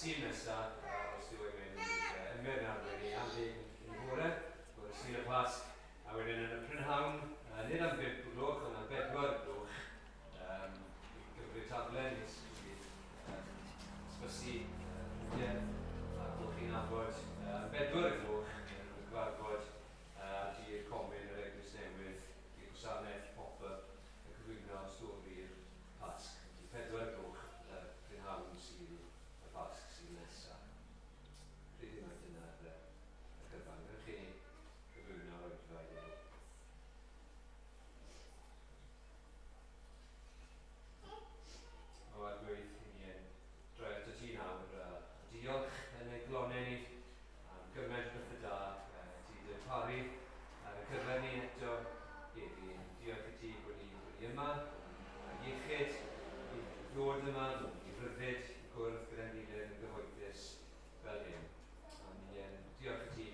sy'n nesaf, os dwi'n mynd ymwyr yn arfer ni am ddeg yn y bore, bod y sy'n y Pasg, a wedyn yn y prynhawn, nid am 5 gloch, ond am 4 gloch, i gyfri taflen, i ysbysu a bod chi'n nabod 4 gloch yn y gyfarfod di'r comin yr Eglwys Newydd, i'r gwasanaeth pop-up, y cyflwyno stori'r Pasg. 4 gloch prynhawn sy'n y Pasg sy'n nesaf. Rydyn nhw dyna'r gyfan. Rydych chi gyflwyno'r Oedfa'r. O adwydd i ni yn droi at y ti nawr. Diolch yn ei glonau ni am gymaint beth y da ti dy paru ar y cyfer ni eto heddi. Diolch i ti bod ni yma, yn iechyd, i ddod yma, i ryddid, i gwrdd gyda'n gilydd yn gyhoeddus fel hyn. Diolch i ti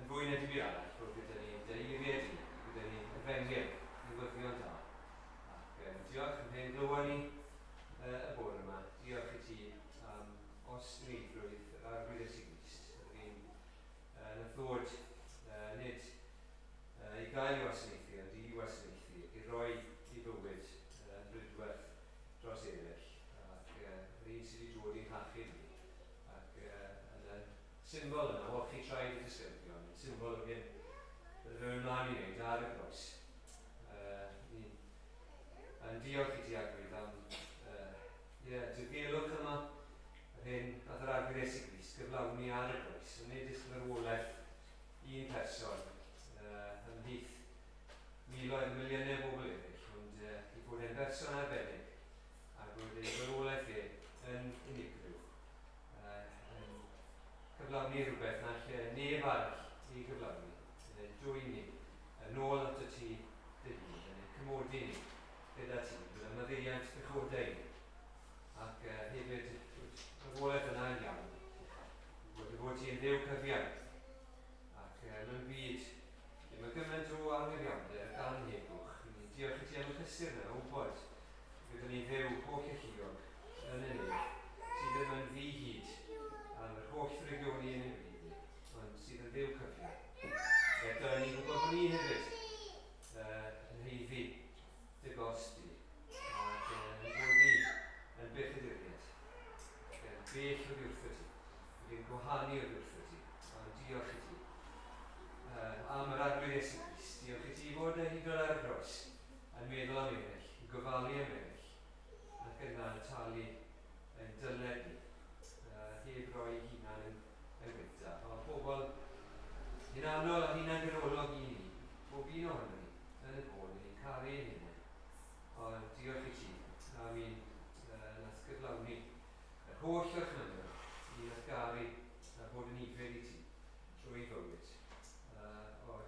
yn fwy na dim byd arall bod gyda ni deiriad ni, gyda ni efengyl, newyddion da. Ac diolch yn hyn glywon ni y bore yma. Diolch i ti am osneidrwydd ar Arglwyddes i Grist. Rydyn yn ddod nid i gael i wasanaethu, ond i wasanaethu, i roi i bywyd yn brydwerth dros eraill. Ac yr un sydd wedi dod i'n hachub ni. Ac yn y symbol yna, o chi traed y disgyblion, yn symbol o hyn bydde fe ymlaen i wneud ar y groes. Yn diolch i ti Arglwydd am diogelwch yma, yr hyn nath yr Arglwyddes i Grist gyflawni ar y groes, yn nid ysglyfrwolaeth un person ymhlith miloedd, miliynau bobl eraill, ond i fod e'n berson arbennig a bod ei farwolaeth yn unigryw. Cyflawni rhywbeth na lle neb arall i gyflawni, dwy'n ni, yn ôl at y ti dy hun, yn cymodi ni gyda ti, gyda maddeiant bychodau ni. Ac hefyd, y folaeth yna yn iawn, bod ti'n ddew cyfiawn. Ac mewn byd, ddim yn gymaint o angyfiawnder gan heddwch. Diolch i ti am y cysur yna, o bod gyda ni ddew holl echiog yn y nef, sydd ddim yn ddi-hyd am yr holl ffrigioni yn ei bryd ni, ond sydd yn ddew cyfiawn. Eto, ni'n gwybod bod ni hefyd yn heiddi dy gosti, ac yn bod ni yn bechaduriaid, ac yn bell o ddiwrthio ti, ac yn gwahanu o ddiwrthio ti, ond diolch i ti. Am yr Arglwyddes i Grist, diolch i ti fod yn hydol ar y groes, yn meddwl am eraill, yn gofalu am eraill, ac yna yn talu yn dyled ni, heb roi hunan yn gwyta. Ond pobl hunanol a hunan gyrolog i ni, bob un ohono ni, yn y bôn, ni'n caru ein hunain. Ond diolch i ti, a mi'n nath gyflawni yr holl o'r chnynnau, i nath garu a bod yn ifed i ti trwy fywyd.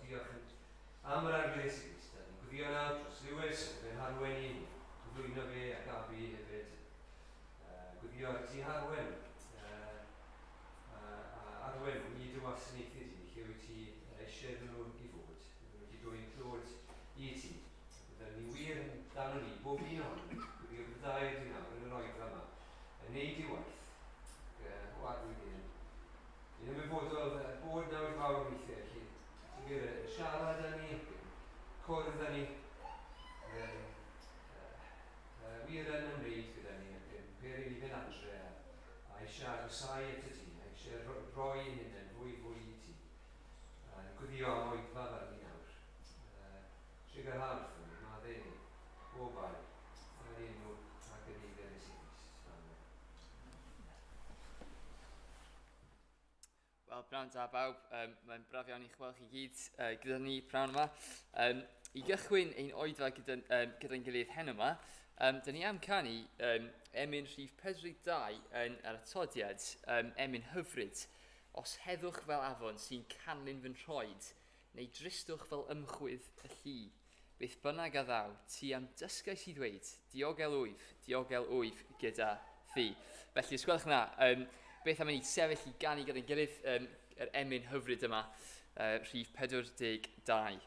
Diolch am yr Arglwyddes i Grist. Ni'n gwyddio nawr dros Lewis, fe'n harwen i ni, gwydwyno fe a Gabi hefyd. Gwyddio ti harwen, arwen nhw i dy wasanaethu ti, lle wyt ti eisiau nhw i fod. Wyt wedi dod i'n clod i ti. Byddwn ni wir yn dan o ni, bob un ohonyn nhw. Gwyddio bod ddau ydyn nawr yn yr oedfa yma, yn neud i waith. O adwyd un. Ni'n ymwybodol bod nawr fawr weithiau, lle ti'n gyda siarad â ni, cwrdd â ni, wir yn ymwneud gyda ni, ac yn per i ni fynd adre a eisiau agosau at y ti, a eisiau rhoi yn hyn yn fwy i ti. Gwyddio am oedfa fel ni nawr. Sigar harth yn ni, ma dde ni, o bai, yn enw ac yn eiddau nes i Grist. Wel, Brunt a bawb, mae'n braf iawn i chweld chi gyd gyda ni prawn yma. I gychwyn ein oedfa gyda'n gilydd hen yma, dyn ni am canu emyn rhif 42 yn yr atodiad, emyn hyfryd, os heddwch fel afon sy'n canlyn fy nhroed, neu dristwch fel ymchwydd y llu. Beth bynnag a ddaw, ti am dysgais i ddweud, diogel wyf gyda thi. Felly, os gwelwch yna, beth am i ni sefyll i ganu gyda'n gilydd yr emyn hyfryd yma, rhif 42.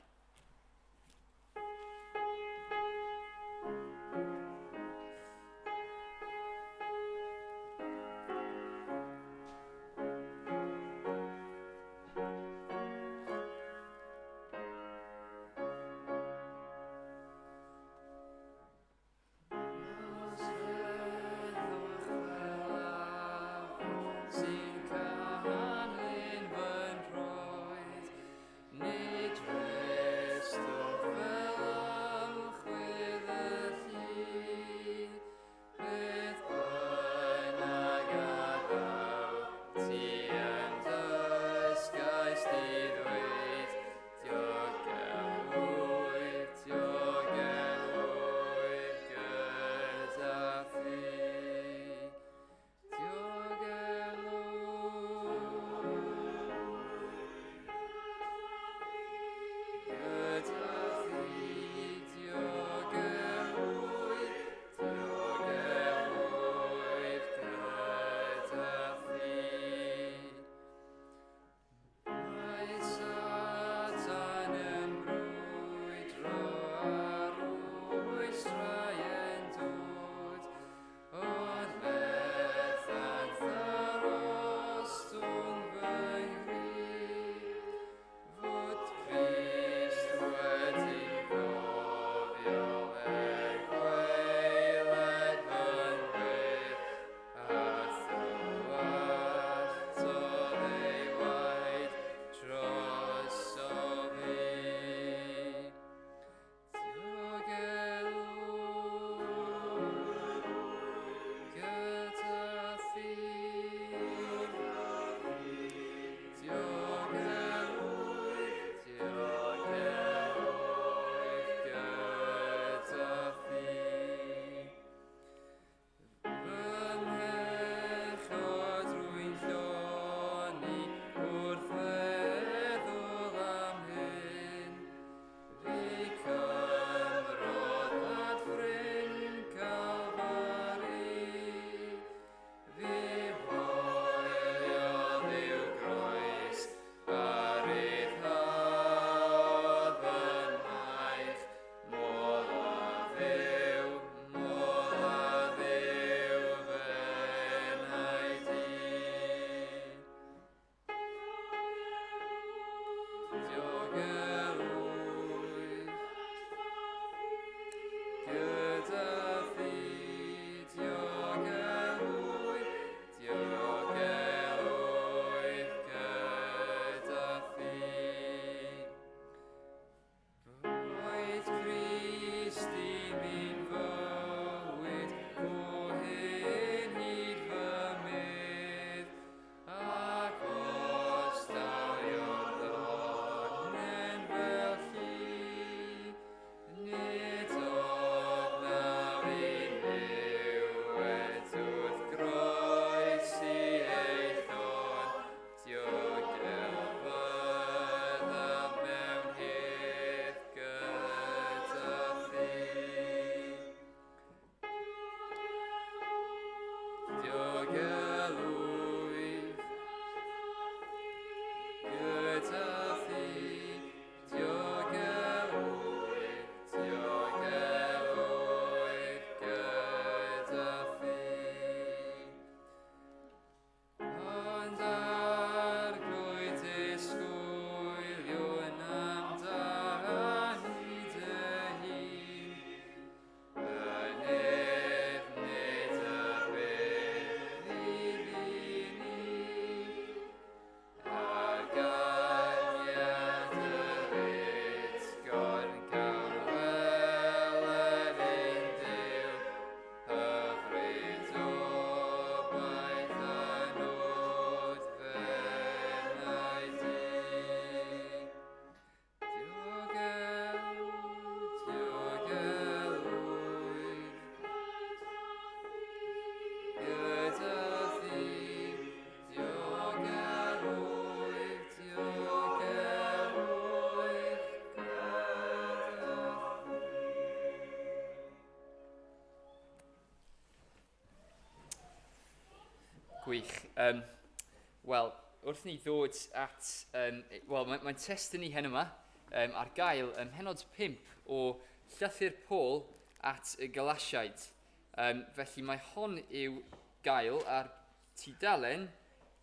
gwych. Wel, wrth ni ddod at... mae'n testyn ni hen yma ar gael ym Mhenod 5 o Llythyr Paul at y Galatiaid. Felly mae hon yw gael ar tudalen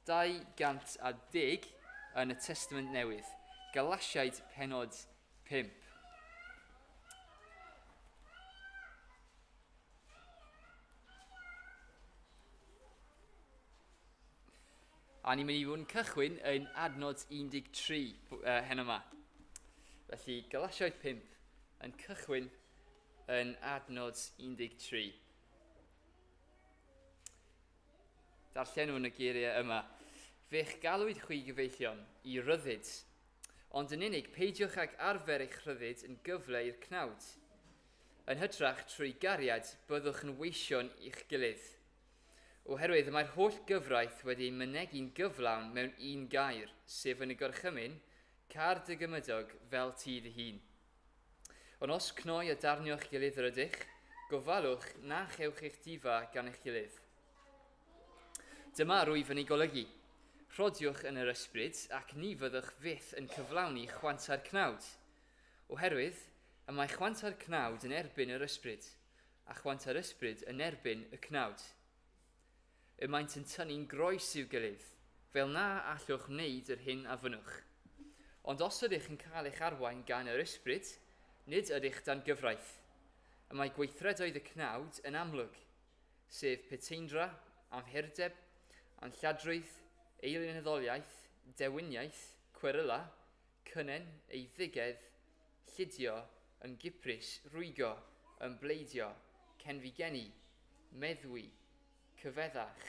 210 yn y Testament Newydd. Galatiaid Pennod 5. A ni'n mynd i fod yn cychwyn yn adnod 13 hen yma. Felly, Galatiaid 5 yn cychwyn yn adnod 13. Darllen nhw'n y geiriau yma. Fe'ch galwyd chwi gyfeillion i ryddid, ond yn unig peidiwch ag arfer eich ryddid yn gyfle i'r cnawd. Yn hytrach trwy gariad byddwch yn weision i'ch gilydd. Oherwydd mae'r holl gyfraith wedi'i mynegu'n gyflawn mewn un gair, sef yn y gorchymyn, car dy gymydog fel ti dy hun. Ond os cnoi a darnio'ch gilydd yr ydych, gofalwch na chewch eich difa gan eich gilydd. Dyma rwyf yn ei golygu. Rhodiwch yn yr ysbryd ac ni fyddwch fyth yn cyflawni chwanta'r cnawd. Oherwydd, y mae chwanta'r cnawd yn erbyn yr ysbryd, a chwanta'r ysbryd yn erbyn y cnawd. Y maent yn tynnu'n groes i'w gilydd, fel na allwch wneud yr hyn a fynnwch. Ond os ydych yn cael eich arwain gan yr ysbryd, nid ydych dan gyfraith. Y mae gweithredoedd y cnawd yn amlwg, sef peteindra, amherdeb, anlladrwydd, eilinyddoliaeth, dewiniaeth, cweryla, cynen, eiddigedd, lludio, ymgyprys, rwygo, ymbleidio, cenfigeni, meddwi, cyfeddach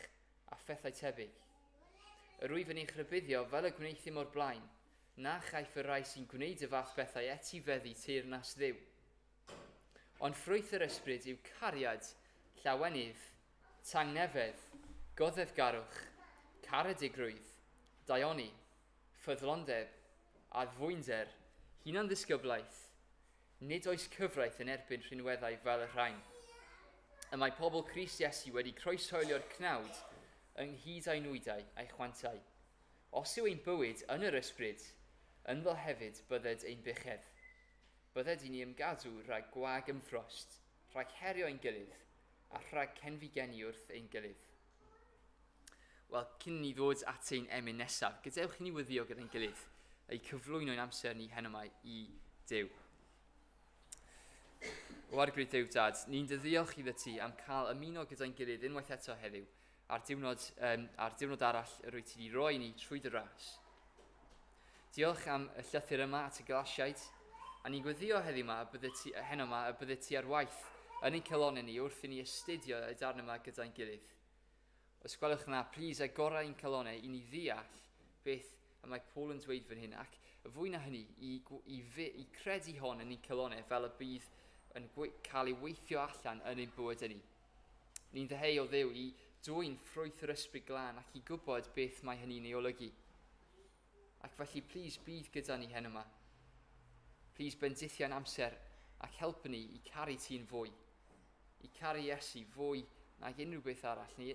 a phethau tebyg. Yr wyf yn eich rybuddio fel y gwneithim o'r blaen, na chaiff y rai sy'n gwneud y fath bethau etifeddu teyrnas ddiw. Ond ffrwyth yr ysbryd yw cariad, llawenydd, tangnefedd, goddefgarwch, caredigrwydd, daioni, ffyddlondeb, addfwynder, hunan ddisgyblaeth. Nid oes cyfraith yn erbyn rhinweddau fel y rhain. Y mae pobl Crist Iesu wedi croeshoelio'r cnawd ynghyd â'i nwydau a'i chwantau. Os yw ein bywyd yn yr ysbryd, ynddo hefyd bydded ein bychedd. Bydded i ni ymgadw rhag gwag ymffrost, rhag herio ein gilydd, a rhag cenfigeni wrth ein gilydd. Wel, cyn ni ddod at ein emyn nesaf, gadewch i ni wyddio gyda'n gilydd, ei cyflwyno'n amser ni hen yma i Duw. O arglwydd Duw, Dad, ni'n dyddiolch iddo ti am cael ymuno gyda'n gilydd unwaith eto heddiw, ar diwrnod arall yr wyt ti wedi roi ni trwy dy ras. Diolch am y llythyr yma at y Galatiaid, a ni'n gweddio heddiw yma y bydde ti ar waith yn ein celonau ni wrth i ni astudio y darn yma gyda'n gilydd. Os gwelwch yna, plis agorau ein calonau i ni ddeall beth y mae Paul yn dweud fan hyn, ac y fwy na hynny, i credu hon yn ein calonau fel y bydd yn cael ei weithio allan yn ein bywyd ni. Ni'n ddeheu o Dduw i dwy'n ffrwyth yr ysbryd glân ac i gwybod beth mae hynny'n ei olygu. Ac felly, plis bydd gyda ni hen yma. Plis bendithiau'n amser ac helpu ni i caru ti'n fwy. I caru Iesu fwy nag unrhyw beth arall.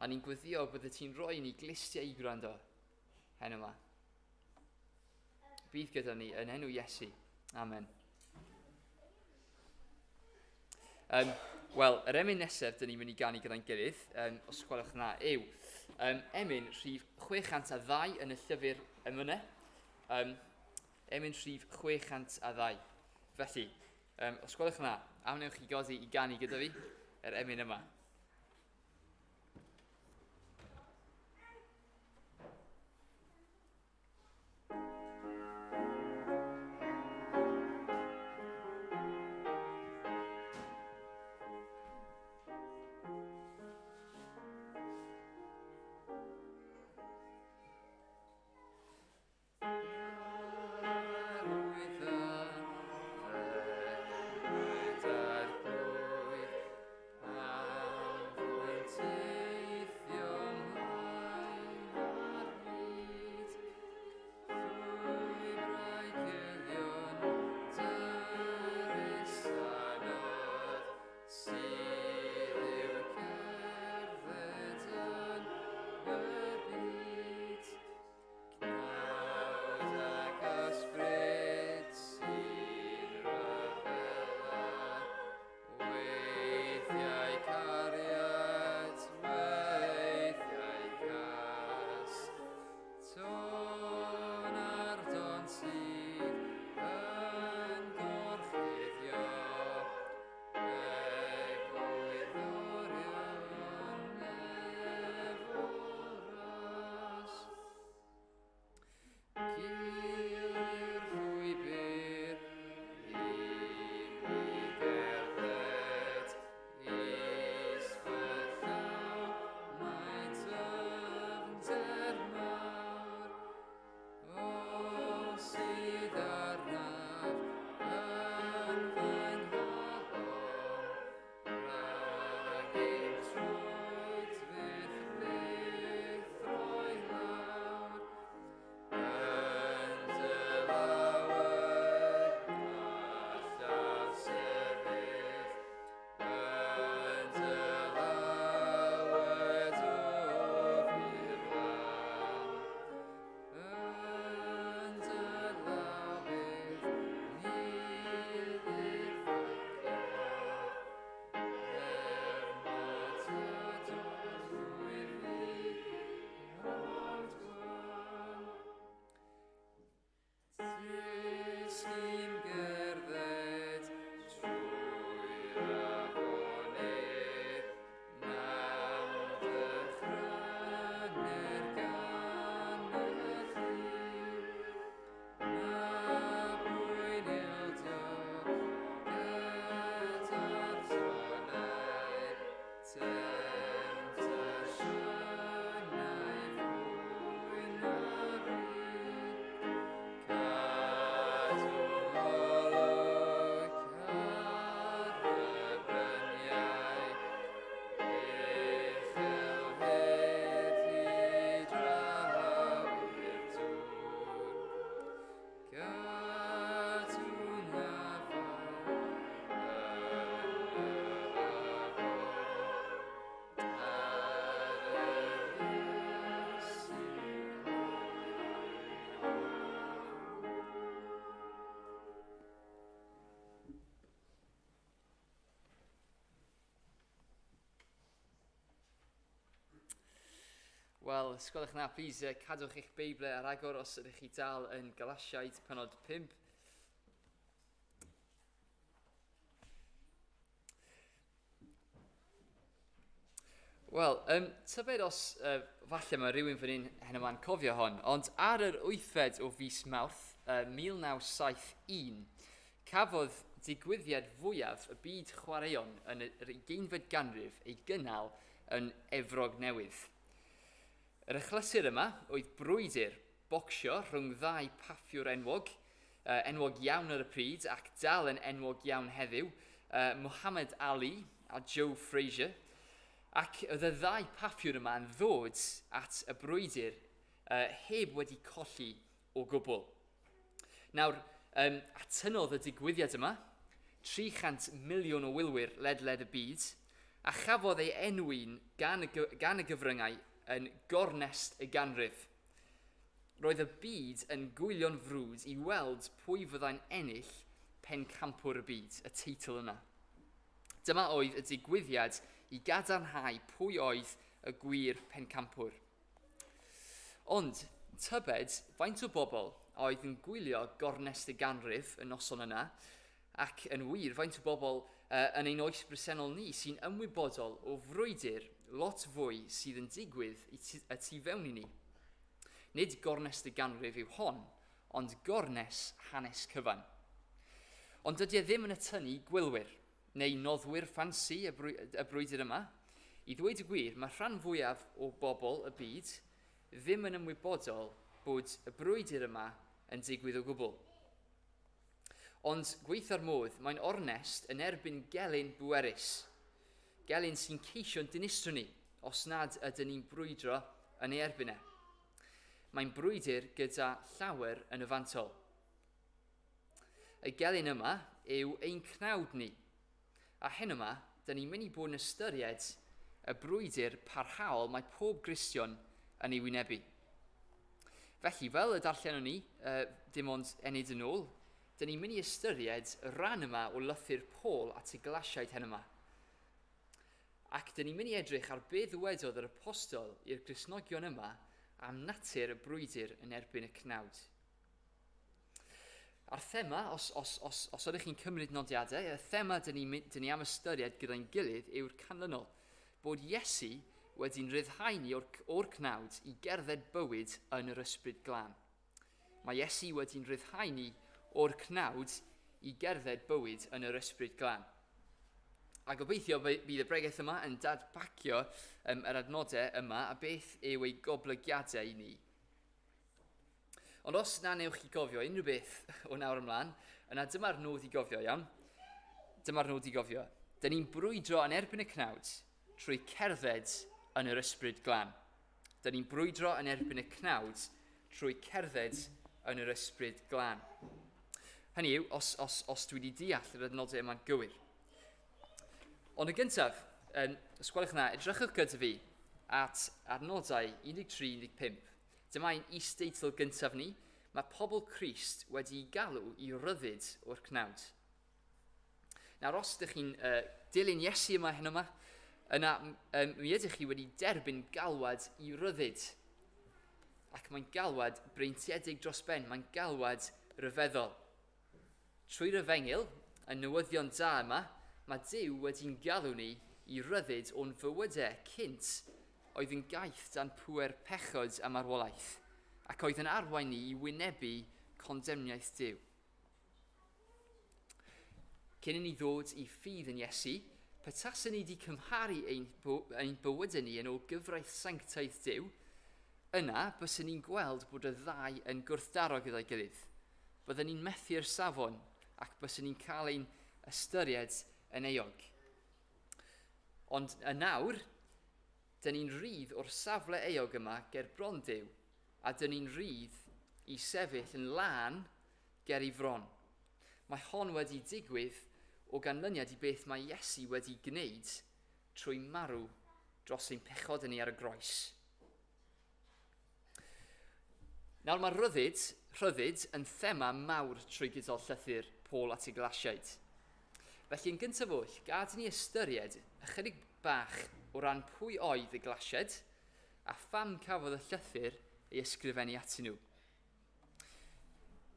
A ni'n gweddio bydde ti'n rhoi ni glistiau i gwrando hen yma. Bydd gyda ni yn enw Iesu. Amen. Wel, yr emyn nesaf dyn ni'n mynd i ganu gyda'n gilydd, os gwelwch yna, yw emyn rhif 602 yn y llyfr emynau. Emyn rhif 602. Felly, os gwelwch yna, awnewch chi godi i ganu gyda fi, yr emyn yma. Wel, ysgolwch na, plis cadwch eich Beiblau ar agor os ydych chi dal yn Galatiaid penod 5. Wel, tybed os falle mae rhywun fan hyn hyn yma'n cofio hon, ond ar yr 8fed o fis Mawrth 1971, cafodd digwyddiad fwyaf y byd chwaraeon yn yr 20fed ganrif ei gynnal yn Efrog Newydd. Yr achlysur yma oedd brwydr bocsio rhwng ddau paffiwr enwog, enwog iawn ar y pryd ac dal yn enwog iawn heddiw, Muhammad Ali a Joe Frazier, ac oedd y ddau paffiwr yma yn ddod at y brwydr heb wedi colli o gwbl. Nawr, atynodd y digwyddiad yma 300 miliwn o wylwyr ledled y byd, a chafodd ei enwyn gan y gyfryngau yn gornest y ganrif. Roedd y byd yn gwylio'n frwd i weld pwy fyddai'n ennill pencampwr y byd, y teitl yna. Dyma oedd y digwyddiad i gadarnhau pwy oedd y gwir pencampwr. Ond, tybed, faint o bobl oedd yn gwylio gornest y ganrif y noson yna, ac yn wir, faint o bobl yn ein oes bresennol ni sy'n ymwybodol o frwydr lot fwy sydd yn digwydd y tu fewn i ni. Nid gornest y ganrif yw hon, ond gornes hanes cyfan. Ond dydy e ddim yn atynnu gwylwyr, neu noddwyr ffansi y brwydr yma. I ddweud y gwir, mae rhan fwyaf o bobl y byd ddim yn ymwybodol bod y brwydr yma yn digwydd o gwbl. Ond gweithio'r modd, mae'n ornest yn erbyn gelyn bwerus. Gelyn sy'n ceisio'n dinistro ni, os nad ydyn ni'n brwydro yn ei erbyn e. Mae'n brwydr gyda llawer yn y fantol. Y gelyn yma yw ein cnawd ni, a hyn yma, dyn ni'n mynd i bod yn ystyried y brwydr parhaol mae pob Gristion yn ei wynebu. Felly, fel y darllen ni, dim ond enid yn ôl, dyn ni'n mynd i ystyried y rhan yma o lythyr Paul at y Galatiaid hyn yma. Ac dyn ni'n mynd i edrych ar beth ddywedodd yr apostol i'r Gristnogion yma am natur y brwydr yn erbyn y cnawd. A'r thema, os ydych chi'n cymryd nodiadau, y thema dyn ni am ystyried gyda'n gilydd yw'r canlynol, bod Iesu wedi'n ryddhau ni o'r cnawd i gerdded bywyd yn yr ysbryd glân. Mae Iesu wedi'n ryddhau ni o'r cnawd i gerdded bywyd yn yr ysbryd glân. A gobeithio bydd y bregaeth yma yn dadbacio yr adnodau yma a beth yw ei goblygiadau i ni. Ond os na newch chi gofio unrhyw beth o nawr ymlaen, yna dyma'r nod i gofio, iawn? Dyma'r nod i gofio. Dyn ni'n brwydro yn erbyn y cnawd trwy cerdded yn yr ysbryd glân. Dyn ni'n brwydro yn erbyn y cnawd trwy cerdded yn yr ysbryd glân. Hynny yw, os dwi wedi deall yr adnodau yma'n gywir. Ond y gyntaf, ysgolwch na, edrychwch gyda fi at adnodau 13-15. Dyma'n is-deitl gyntaf ni, mae pobl Crist wedi galw i ryddid o'r cnawd. Nawr, os ydych chi'n dilyn Iesu yma hyn yma, yna mi ydych chi wedi derbyn galwad i ryddid. Ac mae'n galwad breintiedig dros ben, mae'n galwad ryfeddol. Trwy'r efengyl, y newyddion da yma, mae Duw wedi'n galw ni i ryddid o'n fywydau cynt oedd yn gaeth dan pŵer pechod a marwolaeth, ac oedd yn arwain ni i wynebu condemniaeth Duw. Cyn i ni ddod i ffydd yn Iesu, petasyn ni wedi cymharu ein bywydau ni yn ôl gyfraith sanctaidd Duw, yna bysyn ni'n gweld bod y ddau yn gwrthdaro gyda'i gilydd. Byddwn ni'n methu'r safon ac bysyn ni'n cael ein ystyried yn eog. Ond y nawr, dyn ni'n rhydd o'r safle eog yma ger bron Duw, a dyn ni'n rhydd i sefyll yn lân ger ei fron. Mae hon wedi digwydd o ganlyniad i beth mae Iesu wedi gwneud trwy marw dros ein pechod ni ar y groes. Nawr mae rhyddid yn thema mawr trwy gydol llythyr Paul at y Galatiaid. Felly yn gyntaf oll, gad ni ystyried ychydig bach o ran pwy oedd y Galatiaid a pham cafodd y llythyr ei ysgrifennu atyn nhw.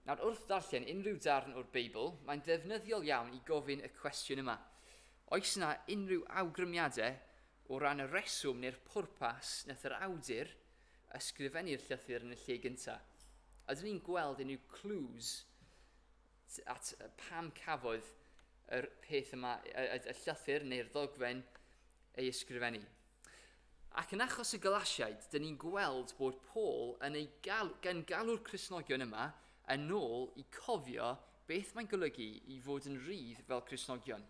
Nawr wrth darllen unrhyw darn o'r Beibl, mae'n ddefnyddiol iawn i gofyn y cwestiwn yma. Oes yna unrhyw awgrymiadau o ran y reswm neu'r pwrpas nath yr awdur ysgrifennu'r llythyr yn y lle gyntaf? Ydyn ni'n gweld unrhyw clues at pam cafodd yr peth yma, y llythyr neu'r ddogfen ei ysgrifennu? Ac yn achos y Galatiaid, dyn ni'n gweld bod Paul yn gan galw'r Cristnogion yma yn ôl i cofio beth mae'n golygu i fod yn rhydd fel Cristnogion.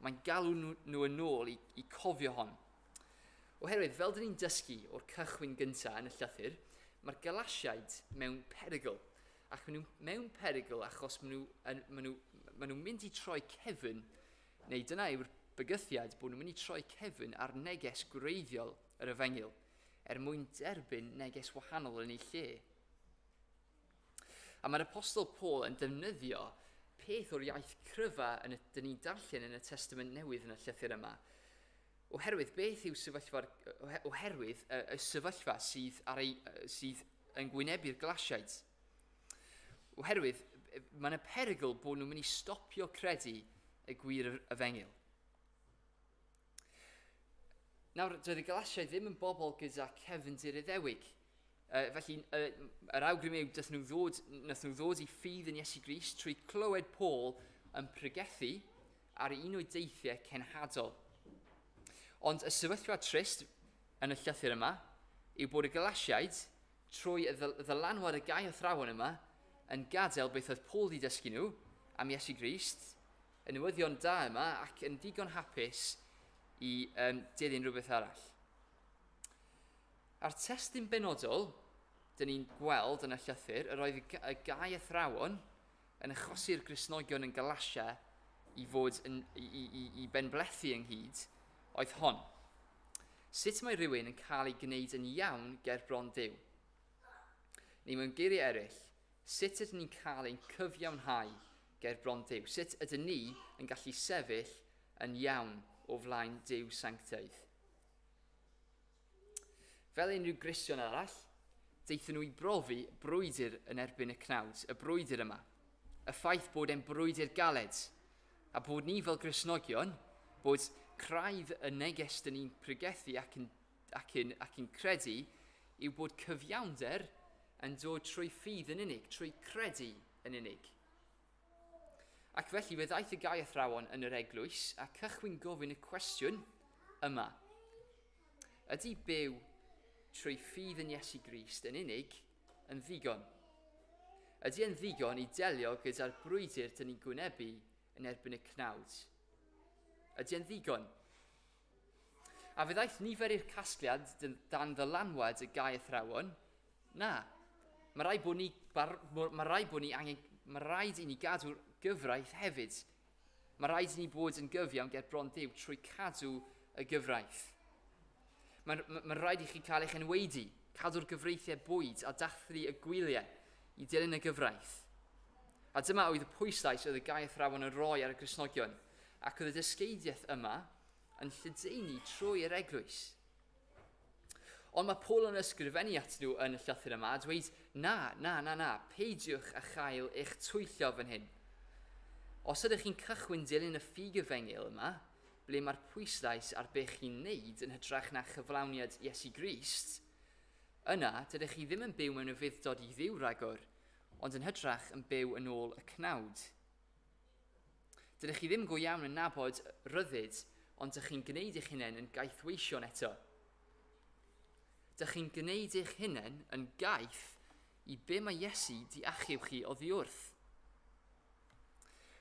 Mae'n galw nhw yn ôl i cofio hon. Oherwydd, fel dyn ni'n dysgu o'r cychwyn gyntaf yn y llythyr, mae'r Galatiaid mewn perygl. Ac maen nhw mewn perygl achos maen nhw'n mynd i troi cefn, neu dyna yw'r bygythiad bod nhw'n mynd i troi cefn ar neges gwreiddiol yr efengyl, mwyn derbyn neges wahanol yn ei lle. A mae'r apostol Paul yn defnyddio peth o'r iaith cryfa dyn ni'n darllen yn y Testament Newydd yn y llythyr yma. Oherwydd beth yw y sefyllfa sydd yn gwynebu'r Galatiaid. Oherwydd mae'n y perygl bod nhw'n mynd i stopio credu y gwir efengyl. Nawr, doedd y Galatiaid ddim yn bobl gyda cefndir Iddewig. Felly, yr awgrym yw nath nhw ddod i ffydd yn Iesu Grist trwy clywed Paul yn pregethu ar unwydeithiau cenhadol. Ond y sefyllfa trist yn y llythyr yma yw bod y Galatiaid, trwy y ddylanwad y gau athrawon yma, yn gadael beth oedd Paul wedi dysgu nhw am Iesu Grist, y newyddion da yma ac yn digon hapus i dilyn rhywbeth arall. A'r testyn benodol, dyn ni'n gweld yn y llythyr, yr oedd y gau athrawon yn achosi'r Cristnogion yn Galatia i fod i benblethu ynghyd, oedd hon. Sut mae rhywun yn cael ei gwneud yn iawn ger bron Duw? Neu mewn geiriau eraill, sut ydyn ni'n cael ein cyfiawnhau ger bron Duw? Sut ydyn ni yn gallu sefyll yn iawn o flaen Duw sanctaidd? Fel unrhyw Gristion arall, deithon nhw i brofi brwydr yn erbyn y cnawd, y brwydr yma. Y ffaith bod e'n brwydr galed, a bod ni fel Gristnogion, bod craidd y neges dyn ni'n pregethu ac yn credu, yw bod cyfiawnder yn dod trwy ffydd yn unig, trwy credu yn unig. Ac felly fe ddaeth y gau athrawon yn yr eglwys a cychwyn gofyn y cwestiwn yma. Ydy byw trwy ffydd yn Iesu Grist yn unig yn ddigon? Ydy e'n ddigon i delio gyda'r brwydr dyn ni'n gwynebu yn erbyn y cnawd? Ydy e'n ddigon? A fe ddaeth nifer i'r casgliad dan ddylanwad y gau athrawon? Na. Mae rhaid i ni gadw gyfraith hefyd. Mae rhaid i ni bod yn gyfiawn ger bron Duw trwy cadw y gyfraith. Mae'n rhaid i chi cael eich enwedu, cadw'r gyfreithiau bwyd a dathlu y gwyliau i dilyn y gyfraith. A dyma oedd y pwyslais oedd y gau athrawon yn rhoi ar y Gristnogion, ac oedd y dysgeidiaeth yma yn lledaenu trwy'r eglwys. Ond mae Paul yn ysgrifennu at nhw yn y llythyr yma, a dweud, na, peidiwch a chael eich twyllio fan hyn. Os ydych chi'n cychwyn dilyn y ffug y fengil yma, ble mae'r pwyslais ar beth chi'n neud yn hytrach na chyflawniad Iesu Grist, yna, dydych chi ddim yn byw mewn y fuddod i ddiw ragor, ond yn hytrach yn byw yn ôl y cnawd. Dydych chi ddim go iawn yn nabod ryddid, ond dych chi'n gwneud eich hunain yn gaethweision eto. Dych chi'n gwneud eich hunain yn gaeth i be mae Iesu di achiw chi oddi wrth.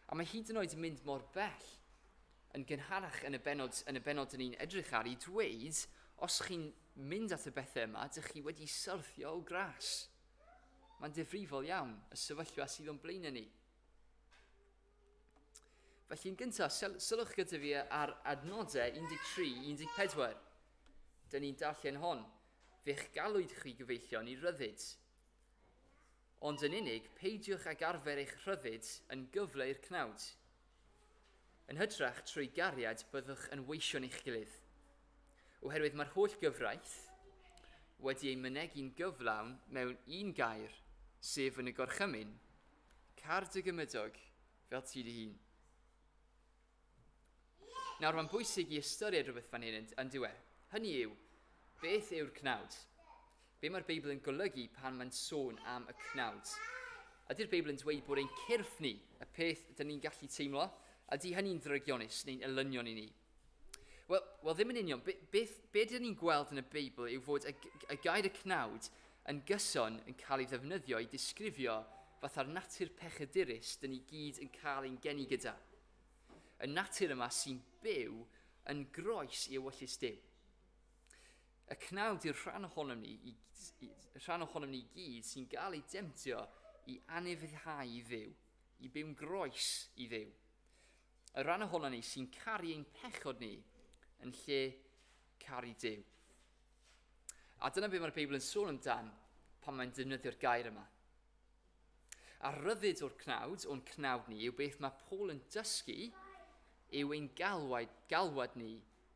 A mae hyd yn oed yn mynd mor bell yn gynharach yn y benod yn ni'n edrych ar i dweud, os chi'n mynd at y bethau yma, dych chi wedi syrthio o gras. Mae'n difrifol iawn y sefyllfa sydd o'n blaen ni. Felly yn gyntaf, sylwch gyda fi ar adnodau 13-14. Dyn ni'n darllen hon. Fe'ch galwyd chi gyfeillion i ryddid. Ond yn unig, peidiwch ag arfer eich ryddid yn gyfle i'r cnawd. Yn hytrach trwy gariad byddwch yn weision eich gilydd. Oherwydd mae'r holl gyfraith wedi ei mynegu'n gyflawn mewn un gair, sef yn y gorchymyn, card y gymydog fel ti dy hun. Nawr, mae'n bwysig i ystyried rhywbeth fan hyn yn diwedd. Hynny yw, beth yw'r cnawd? Be mae'r Beibl yn golygu pan mae'n sôn am y cnawd? Ydy'r Beibl yn dweud bod ein cyrff ni, y peth dyn ni'n gallu teimlo, ydy hynny'n ddrygionus neu'n elynion i ni? Wel, ddim yn union. Be dyn ni'n gweld yn y Beibl yw fod y gair y cnawd yn gyson yn cael ei ddefnyddio i disgrifio fatha'r natur pechadurus dyn ni gyd yn cael ein geni gyda. Y natur yma sy'n byw yn groes i ewyllus Duw. Y cnawd yw'r rhan ohonom ni gyd sy'n cael ei demtio i anufuddhau i ddiw, i byw'n groes i ddiw. Y rhan ohonom ni sy'n caru ein pechod ni yn lle caru Duw. A dyna be mae'r Beibl yn sôn amdan pan mae'n defnyddio'r gair yma. A ryddid o'r cnawd, o'n cnawd ni, yw beth mae Paul yn dysgu yw ein galwad ni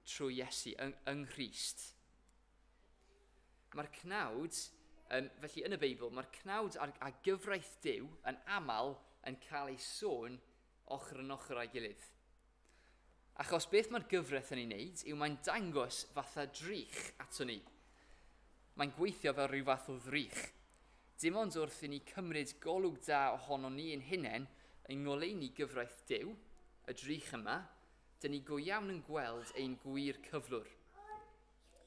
trwy Iesu yng Nghrist. Mae'r cnawd, felly yn y Beibl, mae'r cnawd a gyfraith Duw yn aml yn cael ei sôn ochr yn ochr a'i gilydd. Achos beth mae'r gyfraith yn ei wneud yw mae'n dangos fatha drych ato ni. Mae'n gweithio fel rhyw fath o ddrych. Dim ond wrth i ni cymryd golwg da ohono ni yn hunain yn ngoleuni gyfraith Duw, y drych yma, dyn ni go iawn yn gweld ein gwir cyflwr.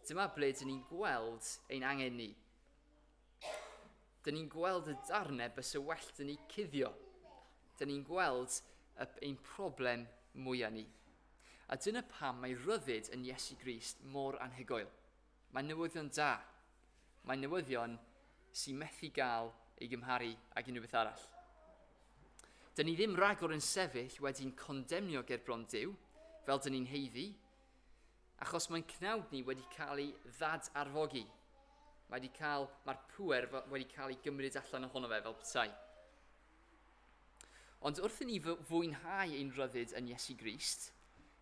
Dyma ble dyn ni'n gweld ein angen ni. Dyn ni'n gweld y darnau bys y well dyn ni cuddio. Dyn ni'n gweld ein problem mwyaf ni. A dyna pam mae ryddid yn Iesu Grist mor anhygoel. Mae'n newyddion da. Mae'n newyddion sy'n methu gael ei gymharu ag unrhyw beth arall. Dyn ni ddim ragor yn sefyll wedi'n condemnio ger bron Duw, fel dyn ni'n heiddi, achos mae'n cnawd ni wedi cael ei ddad-arfogi. Mae'r pŵer wedi cael ei gymryd allan ohono fe fel petai. Ond wrth i ni fwynhau ein ryddid yn Iesu Grist,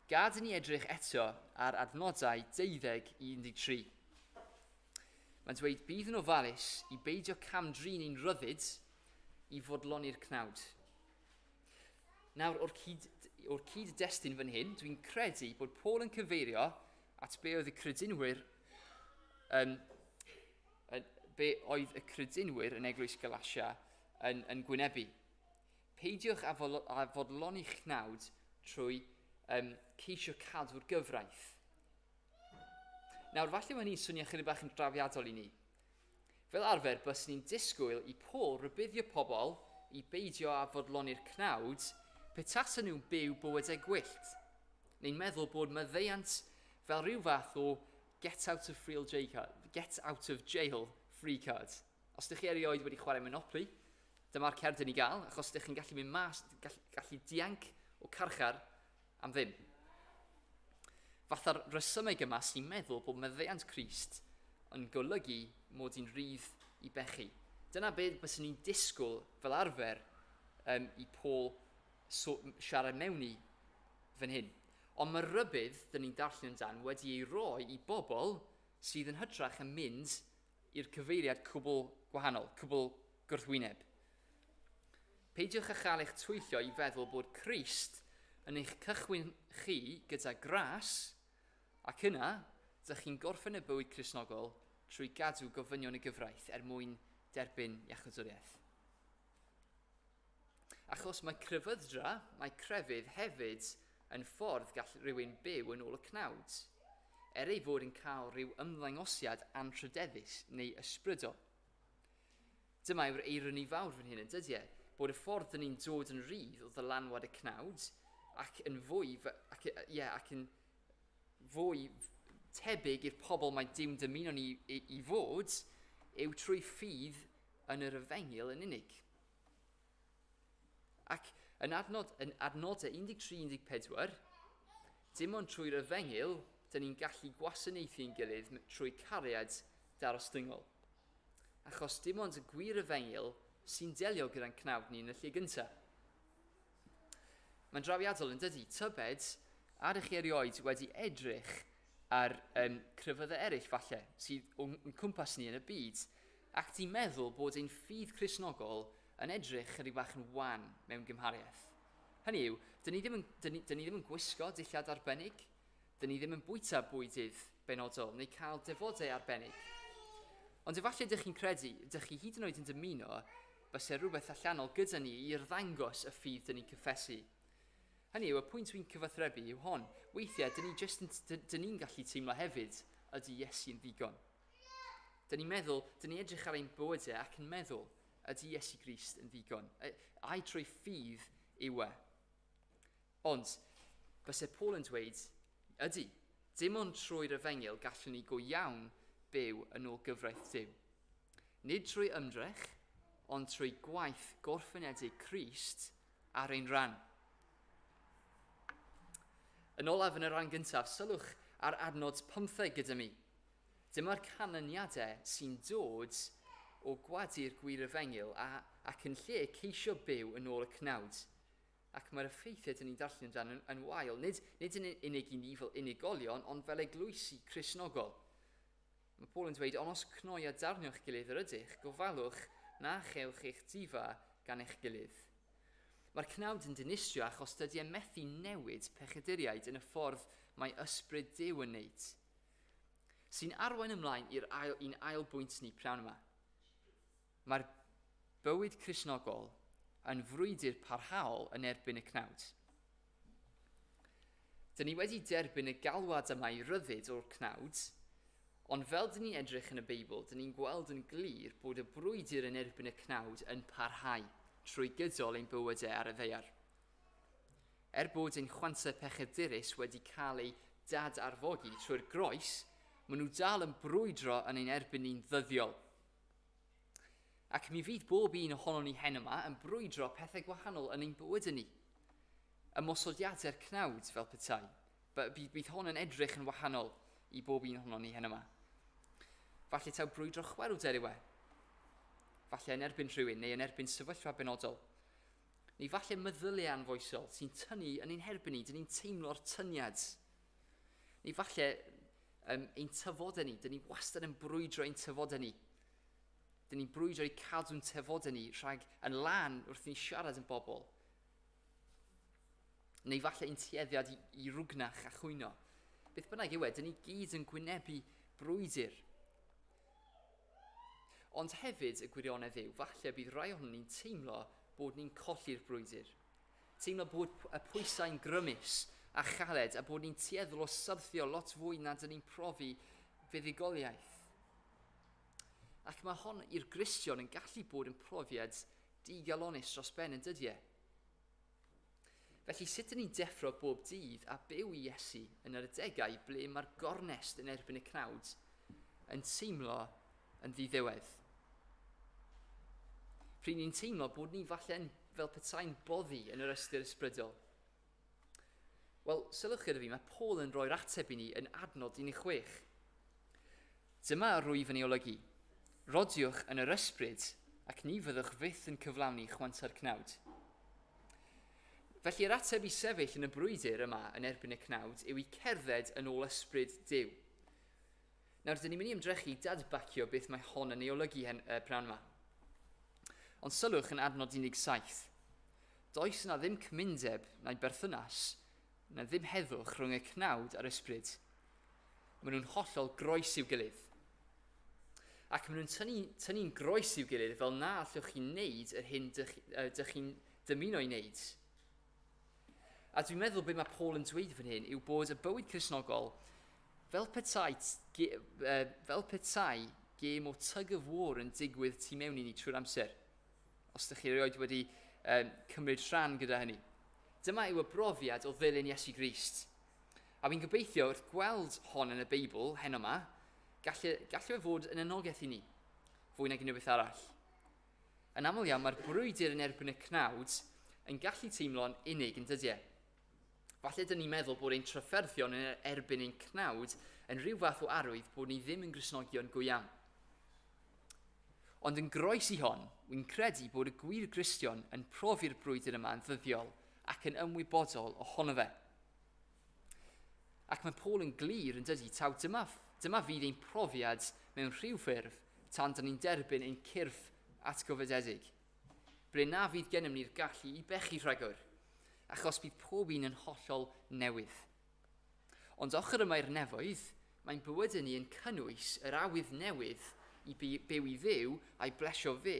gad i ni edrych eto ar adnodau 12-13. Mae'n dweud bydd yn ofalus i beidio camdrin ein ryddid i fodloni'r cnawd. Nawr, o'r cyd-destun fan hyn, dwi'n credu bod Paul yn cyfeirio at be oedd y crydynwyr yn eglwys Galatia yn gwynebu. Peidiwch a fodloni'ch cnawd trwy ceisio cadw'r gyfraith. Nawr, falle mae ni'n swnio chydig bach yn drawiadol i ni. Fel arfer, bys ni'n disgwyl i Paul rybuddio pobl i beidio a fodloni'r cnawd petasyn nhw'n byw bywydau gwyllt. Ni'n meddwl bod maddeuant fel rhyw fath o get out of jail free card. Os ydych chi erioed wedi chwarae Monopoly, dyma'r cerdyn i gael, achos ydych chi'n gallu mynd mas, gallu dianc o carchar am ddim. Fatha'r resymeg yma sy'n meddwl bod maddeuant Crist yn golygu mod i'n rhydd i bechu. Dyna beth bys ni'n disgwyl fel arfer i Paul siarad mewn i fan hyn. Ond mae rybydd, dyn ni'n darllen amdan, wedi ei roi i bobl sydd yn hytrach yn mynd i'r cyfeiriad cwbl gwahanol, cwbl gwrthwyneb. Peidiwch â chael eich twyllio i feddwl bod Crist yn eich cychwyn chi gyda gras, ac yna, dych chi'n gorffen y bywyd Cristnogol trwy gadw gofynion y gyfraith mwyn derbyn iachawdwriaeth. Achos mae mae crefydd hefyd yn ffordd gall rhywun byw yn ôl y cnawd, ei fod yn cael rhyw ymddangosiad antrydeddus neu ysbrydol. Dyma yw'r eironi fawr fan hyn yn dydy, bod y ffordd dyn ni'n dod yn rydd o ddylanwad y cnawd ac yn fwy tebyg i'r pobl mae Duw'n dymuno ni i fod yw trwy ffydd yn yr efengyl yn unig. Ac yn adnodau 13-14, dim ond trwy'r efengyl, dyn ni'n gallu gwasanaethu'n gilydd trwy cariad darosdyngol. Achos dim ond y gwir efengyl sy'n delio gyda'n cnawd ni yn y lle gyntaf. Mae'n drawiadol yn dydy, tybed ar eich erioed wedi edrych ar crefyddau eraill falle sydd yn cwmpas ni yn y byd, ac di meddwl bod ein ffydd Cristnogol yn edrych chydig bach yn wan mewn gymhariaeth. Hynny yw, dyn ni ddim yn gwisgo dillad arbennig, dyn ni ddim yn bwyta bwydydd benodol neu cael defodau arbennig. Ond efallai ydych chi'n credu, ydych chi hyd yn oed yn dymuno byse rhywbeth allanol gyda ni i'r ddangos y ffydd dyn ni'n cyffesu. Hynny yw, y pwynt dwi'n cyfathrebu yw hon. Weithiau, dyn ni'n gallu teimlo hefyd ydy Iesu'n ddigon. Dyn ni'n meddwl, dyn ni'n edrych ar ein bywydau ac yn meddwl ydy Iesu Grist yn ddigon. Ai trwy ffydd yw e. Ond, byse Paul yn dweud, ydy, dim ond trwy'r efengyl gallwn ni go iawn byw yn ôl gyfraith Duw. Nid trwy ymdrech, ond trwy gwaith gorffenedig Crist ar ein rhan. Yn olaf yn y rhan gyntaf, sylwch ar adnod 15 gyda mi. Dyma'r canlyniadau sy'n dod o gwadu'r gwir efengyl ac yn lle ceisio byw yn ôl y cnawd. Ac mae'r effeithiau dyn ni'n darllen dan yn wael, nid yn unig i ni fel unigolion, ond fel eglwysi Cristnogol. Mae Paul yn dweud, ond os cnoi a darnio'ch gilydd yr ydych, gofalwch na chewch eich difa gan eich gilydd. Mae'r cnawd yn dinistrio achos dydy methu newid pechaduriaid yn y ffordd mae ysbryd Duw yn neud. Sy'n arwain ymlaen i'r ail bwynt ni prawn yma. Mae'r bywyd Cristnogol yn frwydr parhaol yn erbyn y cnawd. Dyn ni wedi derbyn y galwad yma i ryddid o'r cnawd, ond fel dyn ni'n edrych yn y Beibl, dyn ni'n gweld yn glir bod y brwydr yn erbyn y cnawd yn parhau trwy gydol ein bywydau ar y ddeiar. Bod ein chwantau pechadurus wedi cael ei dad-arfogi trwy'r groes, maen nhw dal yn brwydro yn ein erbyn ni'n ddyddiol. Ac mi fydd bob un ohono ni hen yma yn brwydro pethau gwahanol yn ein bywydau ni. Ymosodiadau'r cnawd fel petai. Bydd hon yn edrych yn wahanol i bob un ohono ni hen yma. Falle taw brwydro chwerwder yw e. Falle yn erbyn rhywun neu yn erbyn sefyllfa benodol. Neu falle meddyliau anfoesol sy'n tynnu yn ein herbyn ni, dyn ni'n teimlo'r tyniad. Neu falle ein tyfodau ni, dyn ni wastad yn brwydro ein tyfodau ni. Dyn ni'n brwydro i cadw'n tyfodau ni rhag yn lan wrth ni siarad yn bobl. Neu falle ein tueddiad i rwgnach a chwyno. Beth bynnag yw e, dyn ni gyd yn gwynebu brwydr. Ond hefyd y gwirionedd yw, falle bydd rai ohonyn ni'n teimlo bod ni'n colli'r brwydr. Teimlo bod y pwysau'n grymus a chaled a bod ni'n tueddol o syrthio lot fwy na dyn ni'n profi fuddugoliaeth. Ac mae hon i'r Gristion yn gallu bod yn profiad digalonus dros ben yn dydy e. Felly sut ydyn ni'n deffro bob dydd a byw i Iesu yn yr adegau ble mae'r gornest yn erbyn y cnawd yn teimlo yn ddiddiwedd. Pryd ni'n teimlo bod ni falle fel petai'n boddi yn yr ystyr ysbrydol. Wel, sylwch gyda fi, mae Paul yn rhoi'r ateb i ni yn adnod 16. Dyma yr rwyf yn ei olygu. Rodiwch yn yr ysbryd ac ni fyddwch fyth yn cyflawni chwanta'r cnawd. Felly yr ateb i sefyll yn y brwydr yma yn erbyn y cnawd yw i cerdded yn ôl ysbryd Duw. Nawr, dyn ni'n mynd i ymdrechu i dadbacio beth mae hon yn ei olygu prawn yma. Ond sylwch yn adnod 17. Does yna ddim cymundeb neu berthynas, na ddim heddwch rhwng y cnawd a'r ysbryd. Maen nhw'n hollol groes i'w gilydd. Ac maen nhw'n tynnu'n groes i'w gilydd fel na allwch chi'n neud yr hyn dych chi'n dymuno i wneud. A dwi'n meddwl beth mae Paul yn dweud fan hyn yw bod y bywyd Cristnogol fel petai gêm o tug of war yn digwydd tu mewn i ni trwy'r amser. Os ydych chi erioed wedi cymryd rhan gyda hynny. Dyma yw y brofiad o ddilyn Iesu Grist. A fi'n gobeithio wrth gweld hon yn y Beibl hen yma, gallai fe fod yn anogaeth i ni, fwy nag unrhyw beth arall. Yn aml iawn, mae'r brwydr yn erbyn y cnawd yn gallu teimlo'n unig yn dydiau. Falle dyn ni'n meddwl bod ein trafferthion yn erbyn ein cnawd yn rhyw fath o arwydd bod ni ddim yn Gristnogion go iawn. Ond yn groes i hon, wy'n credu bod y gwir Gristion yn profi'r brwydr yma yn ddyddiol ac yn ymwybodol ohono fe. Ac mae Paul yn glir yn dydi, taw dyma fydd ein profiad mewn rhyw ffurf tan dyn ni'n derbyn ein cyrff atgofydedig. Bre na fydd gennym ni'r gallu i bechu rhagor, achos bydd pob un yn hollol newydd. Ond ochr yma i'r nefoedd, mae'n bywydau ni yn cynnwys yr awydd newydd i byw i ddiw a'i blesio fe,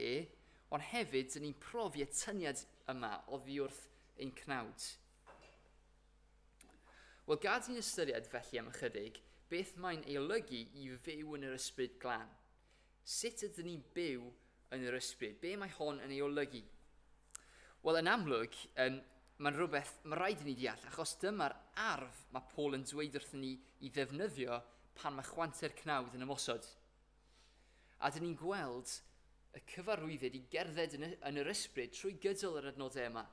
ond hefyd dyn ni'n profi y tyniad yma oddi wrth ein cnawd. Wel, gad i'n ystyried felly am ychydig beth mae'n ei olygu i fyw yn yr ysbryd glân. Sut ydyn ni'n byw yn yr ysbryd? Be mae hon yn ei olygu? Wel, yn amlwg, mae'n rhywbeth mae rhaid i ni deall, achos dyma'r arf mae Paul yn dweud wrthyn ni i ddefnyddio pan mae chwanter cnawd yn ymosod. A dyn ni'n gweld y cyfarwyddyd i gerdded yn yr ysbryd trwy gydol yr adnodau yma.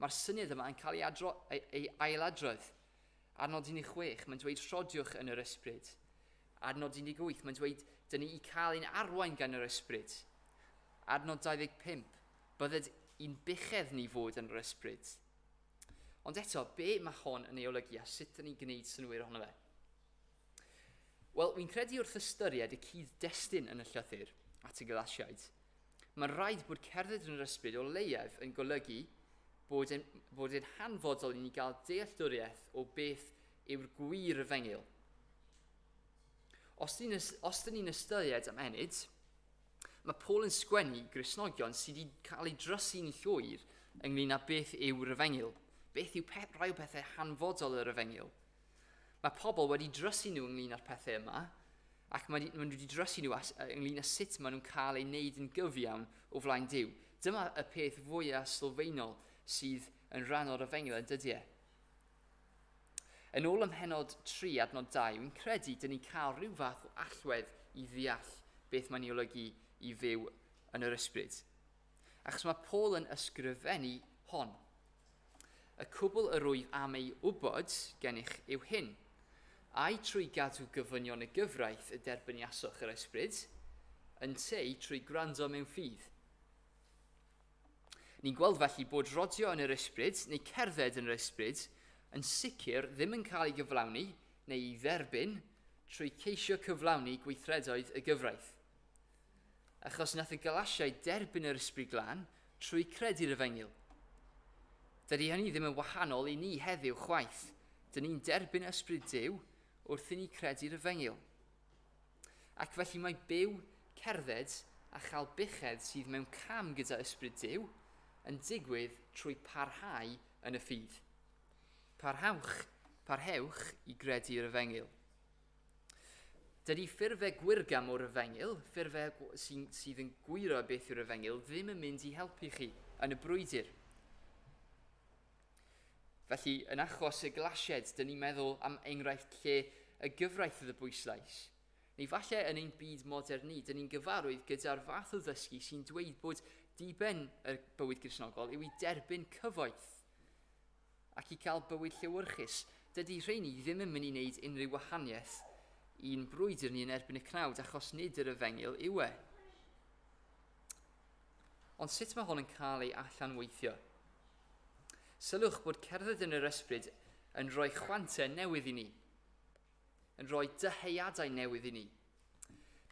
Mae'r syniad yma yn cael ei ailadrodd. Adnod 16, mae'n dweud rhodiwch yn yr ysbryd. Adnod 18, mae'n dweud dyn ni i cael ein arwain gan yr ysbryd. Adnod 25, bydded i'n bychedd ni fod yn yr ysbryd. Ond eto, be mae hon yn ei olygu a sut dyn ni'n gwneud synwyr ohono fe? Wel, wy'n credu wrth ystyried y cyd-destun yn y llythyr at y Galatiaid. Mae'n rhaid bod cerdded yn yr ysbryd o leiaf yn golygu bod yn hanfodol i ni gael dealltwriaeth o beth yw'r gwir efengyl. Os dyn ni'n ystyried am enid, mae Paul yn sgwennu Gristnogion sydd wedi cael ei drysu'n llwyr ynglyn â beth yw'r efengyl. Beth yw rhai o bethau hanfodol yr efengyl. Mae pobl wedi drysu nhw ynglyn â'r pethau yma, ac maen nhw wedi drysu nhw ynglyn â sut maen nhw'n cael ei wneud yn gyfiawn o flaen Duw. Dyma y peth fwyaf sylfaenol sydd yn rhan o'r efengyl yn dydiau. Yn ôl ym mhenod 3 adnod 2, wy'n credu dyn ni'n cael rhyw fath o allwedd i ddeall beth mae'n ei olygu i fyw yn yr ysbryd. Achos mae Paul yn ysgrifennu hon. Y cwbl yr wyf am ei wybod gennych yw hyn. Ai trwy gadw gyfynion y gyfraith y derbyniaswch yr ysbryd, yn tei trwy gwrando mewn ffydd. Ni'n gweld felly bod rodio yn yr ysbryd neu cerdded yn yr ysbryd yn sicr ddim yn cael ei gyflawni neu ei dderbyn trwy ceisio cyflawni gweithredoedd y gyfraith. Achos nath y Galatiaid derbyn yr ysbryd glân trwy credu'r efengyl. Dydy hynny ddim yn wahanol i ni heddiw chwaith. Dyn ni'n derbyn ysbryd Duw wrth i ni credu'r efengyl. Ac felly mae byw, cerdded a chael byched sydd mewn cam gyda ysbryd Duw yn digwydd trwy parhau yn y ffydd. Parhewch i gredu'r efengyl. Dydy ffurfau gwyrgam o'r efengyl, ffurfau sydd yn gwiro beth yw'r efengyl, ddim yn mynd i helpu chi yn y brwydr. Felly, yn achos y Galatiaid, dyn ni'n meddwl am enghraifft lle y gyfraith oedd y bwyslais. Neu falle yn ein byd modern ni, dyn ni'n gyfarwydd gyda'r fath o ddysgu sy'n dweud bod diben y bywyd Gristnogol yw i derbyn cyfoeth ac i cael bywyd llewyrchus. Dydy rheini ddim yn mynd i wneud unrhyw wahaniaeth i'n brwydr ni yn erbyn y cnawd achos nid yr efengyl yw e. Ond sut mae hon yn cael ei allanweithio? Sylwch bod cerdded yn yr ysbryd yn rhoi chwantau newydd i ni. yn rhoi dyheuadau newydd i ni.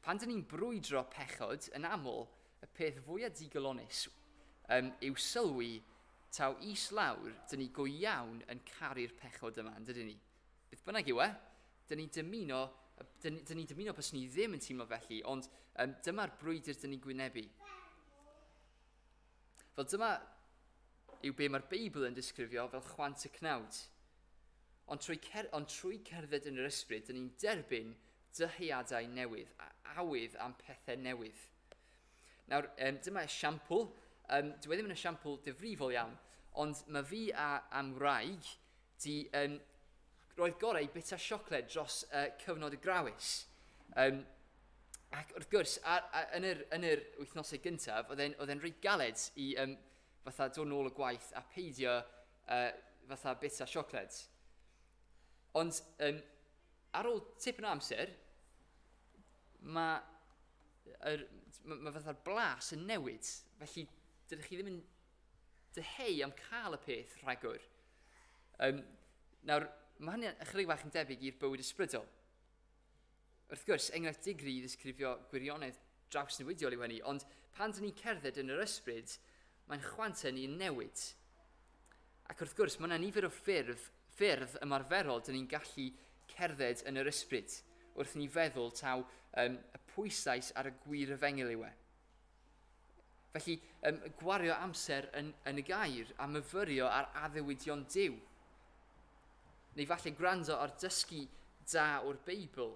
Pan dyn ni'n brwydro pechod, yn aml, y peth fwyaf digolonus yw sylwi taw is lawr, dyn ni go iawn yn caru'r pechod yma, dydyn ni. Beth bynnag yw dyn ni'n dymuno bys ni ddim yn teimlo felly, ond dyma'r brwydr dyn ni'n gwynebu. Fel dyma yw be mae'r Beibl yn disgrifio fel chwant y cnawd. Ond trwy cerdded yn yr ysbryd, dyn ni'n derbyn dyheuadau newydd, awydd am pethau newydd. Nawr, dyma esiampl. Dwi ddim yn esiampl difrifol iawn, ond mae fi am wraig di roedd gorau bita siocled dros cyfnod y grawys. Ac wrth gwrs, yn yr wythnosau gyntaf, oedd e'n reit galed i fatha dod nôl y gwaith a peidio fatha bita siocled. Ond ar ôl tipyn o amser, mae fatha'r blas yn newid. Felly, dydych chi ddim yn dyheu am cael y peth rhagor. Nawr, mae hynny ychydig bach yn debyg i'r bywyd ysbrydol. Wrth gwrs, enghraifft digri i ddisgrifio gwirionedd drawsnewidiol yw hynny, ond pan dyn ni'n cerdded yn yr ysbryd, mae'n chwantau ni'n newid. Ac wrth gwrs, mae yna nifer o ffyrdd ymarferol dyn ni'n gallu cerdded yn yr ysbryd, wrth ni feddwl taw y pwyslais ar y gwir efengil yw. Felly, gwario amser yn y gair a myfyrio ar addewidion Duw. Neu falle gwrando ar dysgu da o'r Beibl,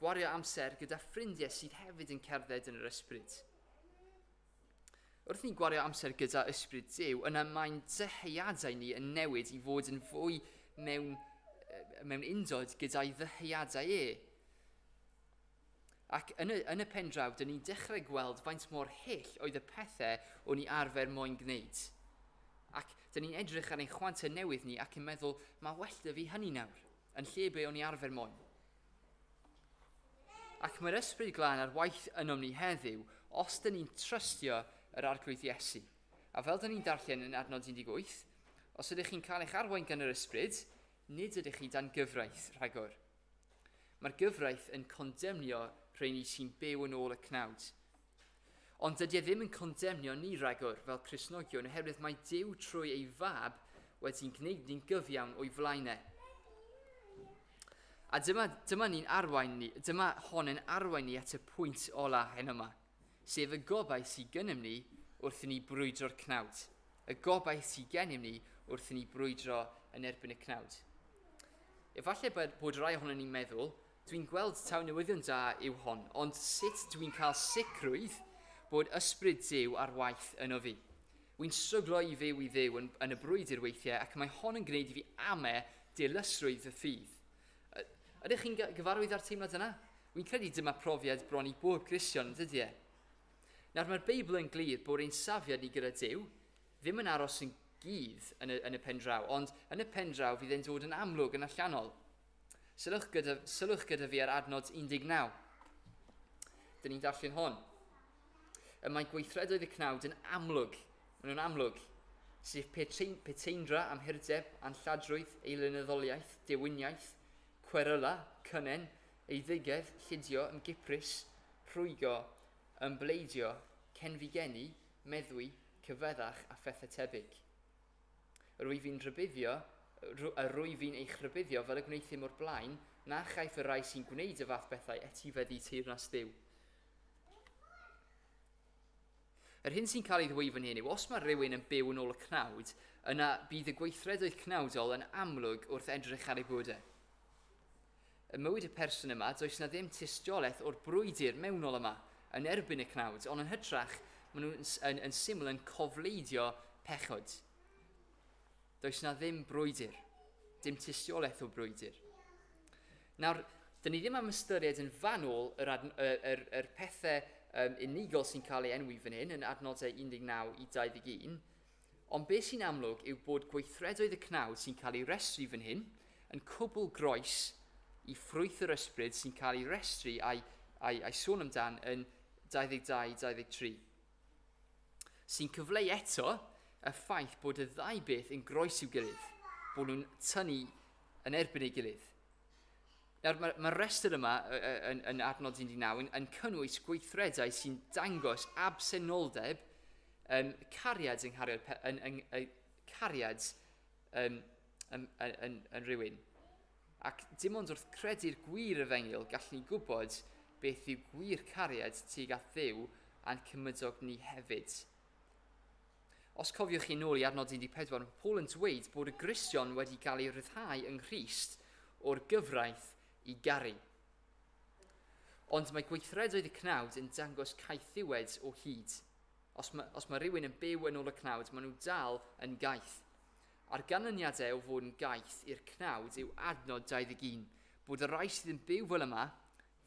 gwario amser gyda ffrindiau sydd hefyd yn cerdded yn yr ysbryd. Wrth ni gwario amser gyda ysbryd Duw, yna mae'n dyheuadau ni yn newid i fod yn fwy mewn undod gyda'i ddyheuadau Ac yn y pen draw, dyn ni'n dechrau gweld faint mor hyll oedd y pethau o'n ni arfer moyn gwneud. Ac dyn ni'n edrych ar ein chwantau newydd ni ac yn meddwl, mae well da fi hynny nawr, yn lle be o'n ni arfer moyn. Ac mae'r ysbryd glân ar waith ynom ni heddiw, os dyn ni'n trystio yr arglwydd Iesu. A fel dyn ni'n darllen yn adnod 18, os ydych chi'n cael eich arwain gan yr ysbryd, nid ydych chi dan gyfraith rhagor. Mae'r gyfraith yn condemnio rhai ni sy'n byw yn ôl y cnawd. Ond dydy e ddim yn condemnio ni rhagor fel Cristnogion, oherwydd mae Duw trwy ei fab wedi'n gwneud ni'n gyfiawn o'i flaenau. A dyma hon yn arwain ni at y pwynt ola hyn yma, sef y gobaith sydd gennym ni wrth i ni brwydro'r cnawd. Y gobaith sydd gennym ni wrth i ni brwydro yn erbyn y cnawd. Efallai bod rai ohono ni'n meddwl, dwi'n gweld taw newyddion da yw hon, ond sut dwi'n cael sicrwydd bod ysbryd Duw ar waith yno fi? Wy'n stryglo i fyw i Dduw yn y brwydr weithiau, ac mae hon yn gwneud i fi amau dilysrwydd y ffydd. Ydych chi'n gyfarwydd ar teimlad yna? Wy'n credu dyma profiad bron i bob Gristion, dydy e? Nawr mae'r Beibl yn glir bod ein safiad ni gyda Duw ddim yn aros yn gydd yn y pen draw, ond yn y pen draw fydd e'n dod yn amlwg yn allanol. Sylwch gyda fi ar adnod 19. Dyn ni'n darllen hon. Mae gweithredoedd y cnawd yn amlwg, maen nhw'n amlwg, sef peteindra am hyrdeb, anlladrwydd, eilynyddoliaeth, dewiniaeth, cweryla, cynen, eiddigedd, lludio, ymgyprys, rhwygo, ymbleidio, cenfigeni, meddwi, cyfeddach a phethau tebyg. Rwy fi'n eich rybuddio fel y gwneithim o'r blaen, na chaiff y rai sy'n gwneud y fath bethau etifeddu teyrnas Dduw. Yr hyn sy'n cael ei ddweud fan hyn yw, os mae rhywun yn byw yn ôl y cnawd, yna bydd y gweithredoedd cnawdol yn amlwg wrth edrych ar ei bodau. Y mywyd y person yma, does na ddim tystiolaeth o'r brwydr mewnol yma yn erbyn y cnawd, ond yn hytrach, maen nhw'n yn syml yn cofleidio pechod. Does na ddim brwydr, dim tystiolaeth o brwydr. Nawr, dyn ni ddim am ystyried yn fanwl yr pethau unigol sy'n cael ei enwi fan hyn yn adnodau 19 i 21, ond beth sy'n amlwg yw bod gweithredoedd y cnawd sy'n cael ei restru fan hyn yn cwbl groes i ffrwyth yr ysbryd sy'n cael ei restru a'i sôn amdan yn 22-23. Sy'n cyfleu eto y ffaith bod y ddau beth yn groes i'w gilydd, bod nhw'n tynnu yn erbyn ei gilydd. Nawr, mae'r restr yma yn adnod 19 yn cynnwys gweithredau sy'n dangos absenoldeb cariad yn rhywun. Ac dim ond wrth credu'r gwir efengil gallwn ni gwybod beth yw gwir cariad tuag at Dduw a'n cymydog ni hefyd. Os cofiwch chi nôl i adnod 14, mae Paul yn dweud bod y Gristion wedi cael ei ryddhau yng Nghrist o'r gyfraith i garu. Ond mae gweithredoedd y cnawd yn dangos caethiwed o hyd. Os mae rhywun yn byw yn ôl y cnawd, maen nhw dal yn gaeth. A'r ganlyniadau o fod yn gaeth i'r cnawd yw adnod 21, bod y rai sydd yn byw fel yma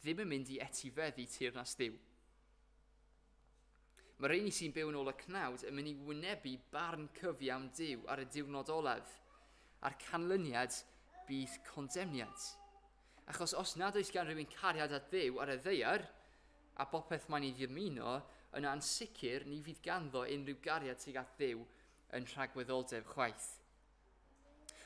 ddim yn mynd i etifeddu teyrnas Dduw. Mae rheini sy'n byw yn ôl y cnawd yn mynd i wynebu barn cyfi am Dduw ar y diwrnod olaf, a'r canlyniad bydd condemniad. Achos os nad oes gan rhywun cariad at Dduw ar y ddaear, a bopeth mae'n ei ddymuno, yna yn sicr ni fydd ganddo unrhyw gariad tuag at Dduw yn rhagwyddoldeb chwaith.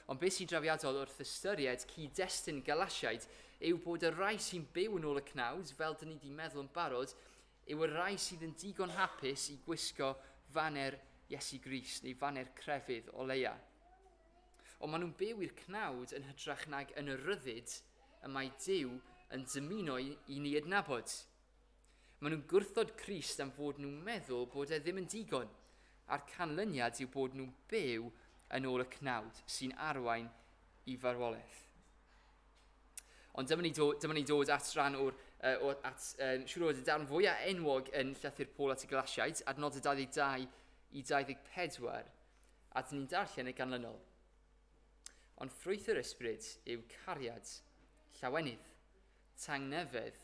Ond beth sy'n drawiadol wrth ystyried cyd-destun Galatiaid yw bod y rai sy'n byw yn ôl y cnawd, fel dyn ni wedi meddwl yn barod, yw y rai sydd yn digon hapus i gwisgo faner Iesu Grist neu faner crefydd o leia. Ond maen nhw'n byw i'r cnawd yn hytrach nag yn y ryddid y mae Duw yn dymuno i ni adnabod. Maen nhw'n gwrthod Crist am fod nhw'n meddwl bod e ddim yn digon, a'r canlyniad yw bod nhw'n byw yn ôl y cnawd sy'n arwain i farwolaeth. Ond dyma ni dod at ran siŵr o fod y darn fwyaf enwog yn llythyr Paul at y Galatiaid, adnodau 22 i 24, a dyn ni'n darllen y ganlynol. Ond ffrwyth yr ysbryd yw cariad, llawenydd, tangnefedd,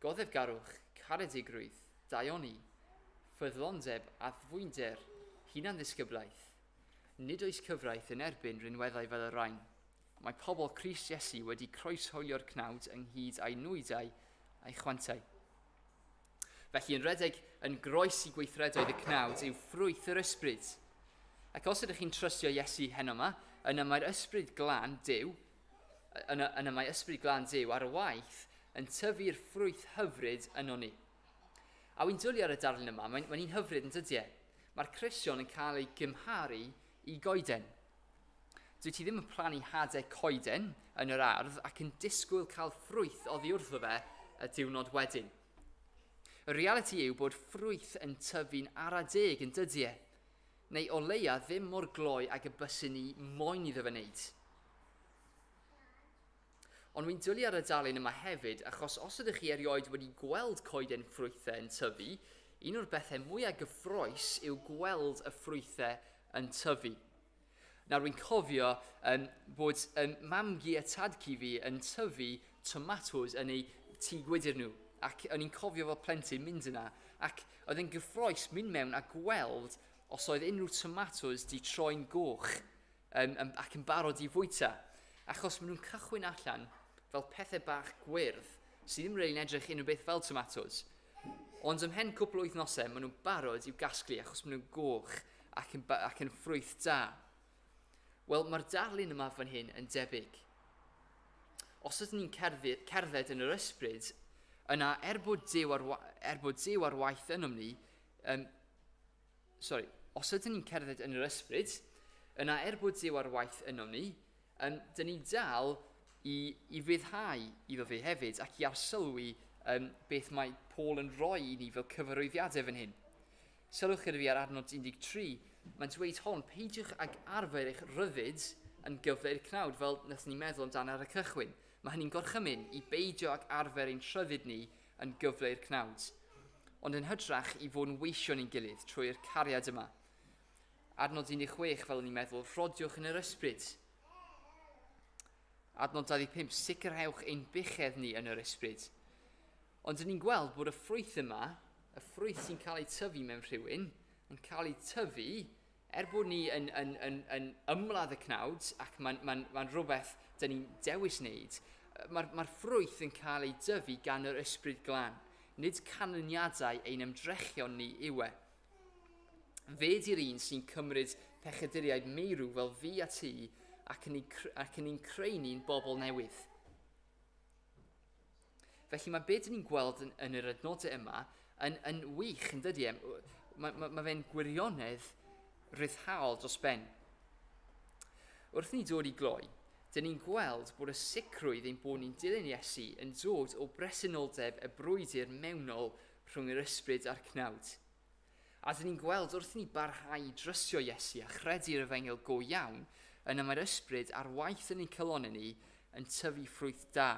goddefgarwch, caredigrwydd, daioni, ffyddlondeb, addfwynder, hunan-ddisgyblaeth. Nid oes cyfraith yn erbyn rhinweddau fel y rhain. Mae pobl Crist Iesu wedi croeshoelio'r cnawd ynghyd â'i nwydau a'i chwantau. Felly yn redeg yn groes i gweithredoedd y cnawd yw ffrwyth yr ysbryd. Ac os ydych chi'n trystio Iesu heno yma, yna mae'r ysbryd glân Duw, ar y waith yn tyfu'r ffrwyth hyfryd yno ni. A wy'n dwlu ar y darlun yma, mae'n un hyfryd yn dydiau. Mae'r Cristion yn cael ei gymharu i goeden. Dwi ti ddim yn plannu hadau coeden yn yr ardd ac yn disgwyl cael ffrwyth oddi wrtho fe y diwrnod wedyn. Y realiti yw bod ffrwyth yn tyfu'n ara deg yn dydiau, neu o leia ddim mor gloi ag y bysyn ni moyn iddo fe wneud. Ond wy'n dwlu ar y darlun yma hefyd, achos os ydych chi erioed wedi gweld coeden ffrwythau yn tyfu, un o'r bethau mwyaf gyffroes yw gweld y ffrwythau yn tyfu. Nawr, wy'n cofio bod mamgu a tadcu fi yn tyfu tomatos yn eu tŷ gwydyr nhw, ac o'n i'n cofio fel plentyn mynd yna, ac oedd yn gyffroes mynd mewn a gweld os oedd unrhyw tomatos di troi'n goch ac yn barod i fwyta, achos maen nhw'n cychwyn allan fel pethau bach gwyrdd sydd ddim rili'n edrych unrhyw beth fel tomatos. Ond ymhen cwpl o wythnosau, maen nhw'n barod i'w gasglu achos maen nhw'n goch ac yn ffrwyth da. Wel, mae'r darlun yma fan hyn yn debyg. Os ydym ni'n cerdded yn yr ysbryd, yna bod Duw ar waith yno ni, os ydym ni'n cerdded yn yr ysbryd, yna bod Duw ar waith yno ni, dyn ni dal i fyddhau iddo fe hefyd ac i arsylwi beth mae Paul yn rhoi i ni fel cyfarwyddiadau fan hyn. Sylwch gyda fi ar adnod 13, mae'n dweud hon, peidiwch ag arfer eich ryddid yn gyfle i'r cnawd fel wnaethon ni meddwl amdano ar y cychwyn. Mae hynny'n gorchymyn i beidio ag arfer ein rhyddid ni yn gyfle i'r cnawd, ond yn hytrach i fod yn weisio ni'n gilydd trwy'r cariad yma. Adnod 16 fel ni'n meddwl, rhodiwch yn yr ysbryd. Adnod 25, sicrhewch ein bychedd ni yn yr ysbryd. Ond dyn ni'n gweld bod y ffrwyth yma, y ffrwyth sy'n cael ei tyfu mewn rhywun, yn cael ei tyfu bod ni yn ymladd y cnawd ac mae'n rhywbeth dyn ni'n dewis wneud, mae'r ffrwyth yn cael ei dyfu gan yr ysbryd glân. Nid canlyniadau ein ymdrechion ni yw e. Fe di'r un sy'n cymryd pechaduriaid meirw fel fi a ti ac yn ein creu ni'n bobl newydd. Felly mae beth ni'n gweld yn yr adnodau yma yn wych, yn dydi? Mae fe'n gwirionedd ryddhaol dros ben. Wrth ni dod i gloi, dyn ni'n gweld bod y sicrwydd ein bod ni'n dilyn Iesu yn dod o bresenoldeb y brwydr mewnol rhwng yr ysbryd a'r cnawd. A dyn ni'n gweld wrth ni barhau i drystio Iesu a chredu'r efengil go iawn, yna mae'r ysbryd a'r waith yn ein calonau ni yn tyfu ffrwyth da.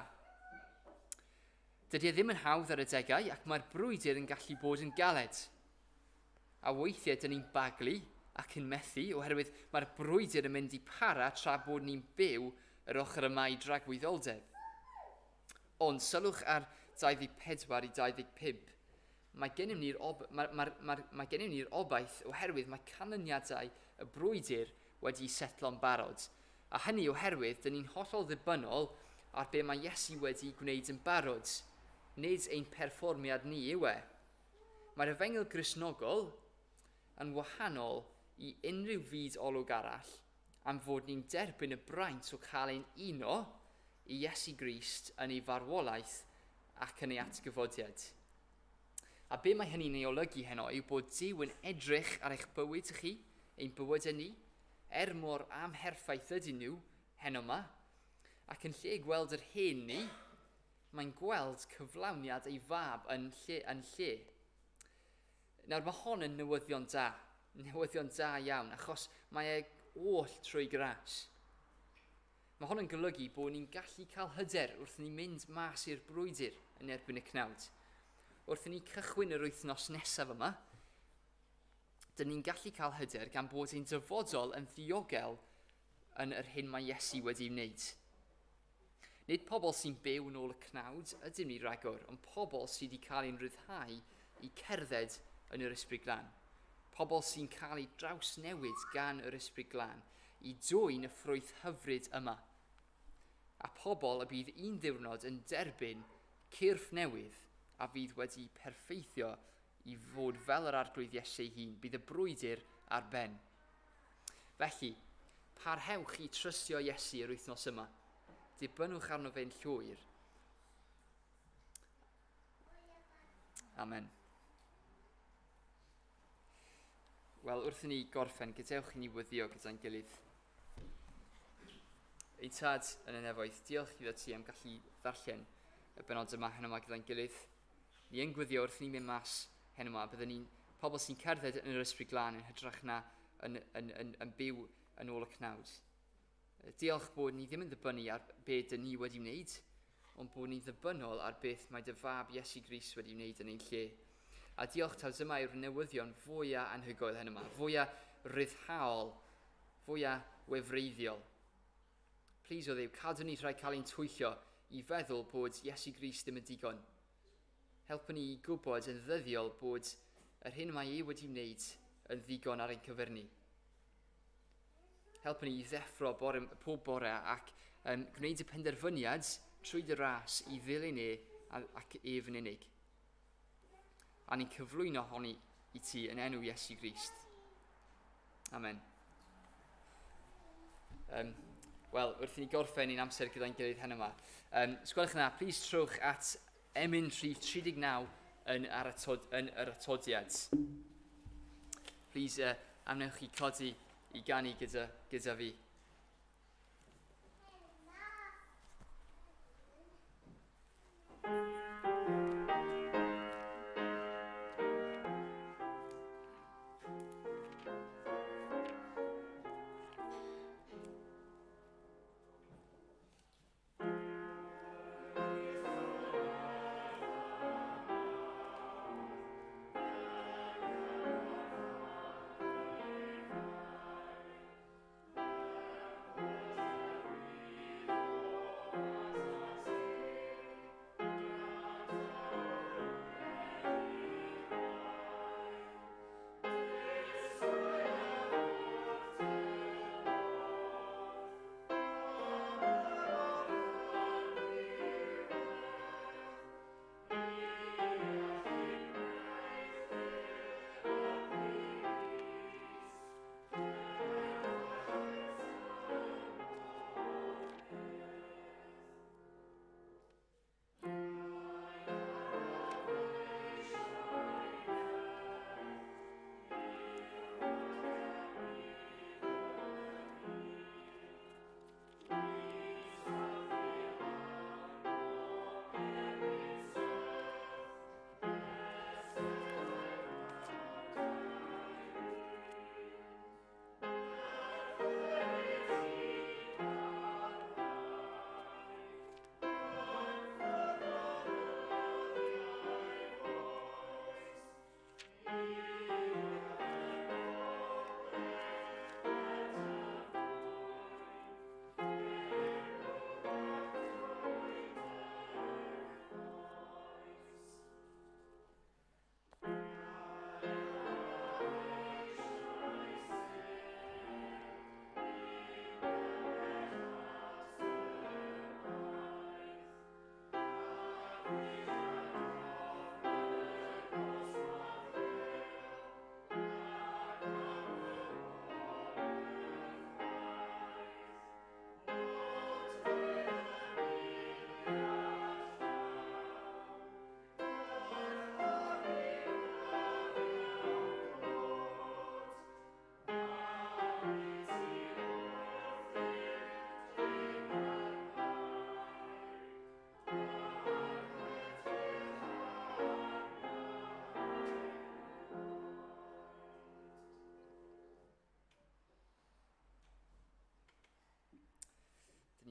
Dydy e ddim yn hawdd ar y degau ac mae'r brwydr yn gallu bod yn galed. A weithiau dyn ni'n baglu ac yn methu oherwydd mae'r brwydr yn mynd i para tra bod ni'n byw yr ochr yma i dragwyddoldeb. Ond sylwch ar 24 i 25. Mae gennym ni'r obaith oherwydd mae canlyniadau y brwydr wedi setlo'n barod. A hynny oherwydd dyn ni'n hollol ddibynnol ar be mae Iesu wedi gwneud yn barod. Nid ein perfformiad ni yw e. Mae'r efengil Gristnogol yn wahanol i unrhyw fyd olwg arall am fod ni'n derbyn y braint o cael ein uno i Iesu Grist yn ei farwolaeth ac yn ei atgyfodiad. A be mae hynny'n ei olygu heno yw bod Duw yn edrych ar eich bywyd chi, ein bywydau ni, mor amherffaith ydyn nhw heno yma, ac yn lle gweld yr hen ni, mae'n gweld cyflawniad ei fab yn lle. Nawr mae hon yn newyddion da iawn, achos mae e oll trwy gras. Mae hon yn golygu bod ni'n gallu cael hyder wrth ni mynd mas i'r brwydr yn erbyn y cnawd. Wrth ni cychwyn yr wythnos nesaf yma, dyn ni'n gallu cael hyder gan bod ein dyfodol yn ddiogel yn yr hyn mae Iesu wedi wneud. Nid pobl sy'n byw yn ôl y cnawd ydym ni ragor, ond pobl sydd wedi cael ein ryddhau i cerdded yn yr ysbryd glân. Pobl sy'n cael ei drawsnewid gan yr ysbryd glân i dwyn y ffrwyth hyfryd yma. A pobl y bydd un ddiwrnod yn derbyn cyrff newydd a fydd wedi perffeithio i fod fel yr arglwydd Iesu ei hun. Bydd y brwydr ar ben. Felly, parhewch i trystio Iesu yr wythnos yma. Dibynnwch arno fe'n llwyr. Amen. Wel, wrth i ni gorffen, gadewch i ni wyddio gyda'n gilydd. Ein tad yn y nefoedd, diolch iddo ti am gallu ddarllen y benod yma heno yma gyda'n gilydd. Ni yn gwyddio wrth i ni mynd mas heno yma, byddwn ni'n pobl sy'n cerdded yn yr ysbryd glân yn hytrach na yn byw yn ôl y cnawd. Diolch bod ni ddim yn ddibynnu ar beth dyn ni wedi wneud, ond bod ni'n ddibynnol ar beth mae dy fab Iesu Grist wedi wneud yn ein lle. A diolch taw dyma yw'r newyddion fwyaf anhygoel hyn yma, fwyaf ryddhaol, fwyaf wefreiddiol. Plis o Dduw, cadw ni rhaid cael ein twyllio i feddwl bod Iesu Grist ddim yn digon. Helpu ni i gwybod yn ddyddiol bod yr hyn mae ei wedi wneud yn ddigon ar ein cyfer ni. Helpu ni i ddeffro pob bore ac gwneud y penderfyniad trwy dy ras i ddilyn ac ef yn unig. A ni'n cyflwyno honni i ti yn enw Iesu Grist. Amen. Wel, wrth i ni gorffen i'n amser gyda'n gilydd heno yma. Sgwelwch yna, plis trwch at emyn rhif 39 yn yr atodiad. Plis amnewch chi codi i ganu gyda fi.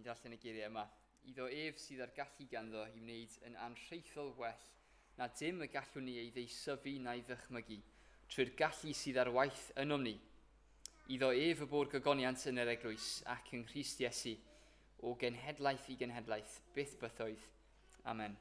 darllen y geiriau yma. Iddo ef sydd ar gallu ganddo i wneud yn anrheithol well na dim y gallwn ni ei ddeisyfu na'i ddychmygu, trwy'r gallu sydd ar waith ynom ni. Iddo ef y bod gogoniant yn yr eglwys ac yng Nghrist Iesu, o genhedlaeth i genhedlaeth, byth bythoedd. Amen.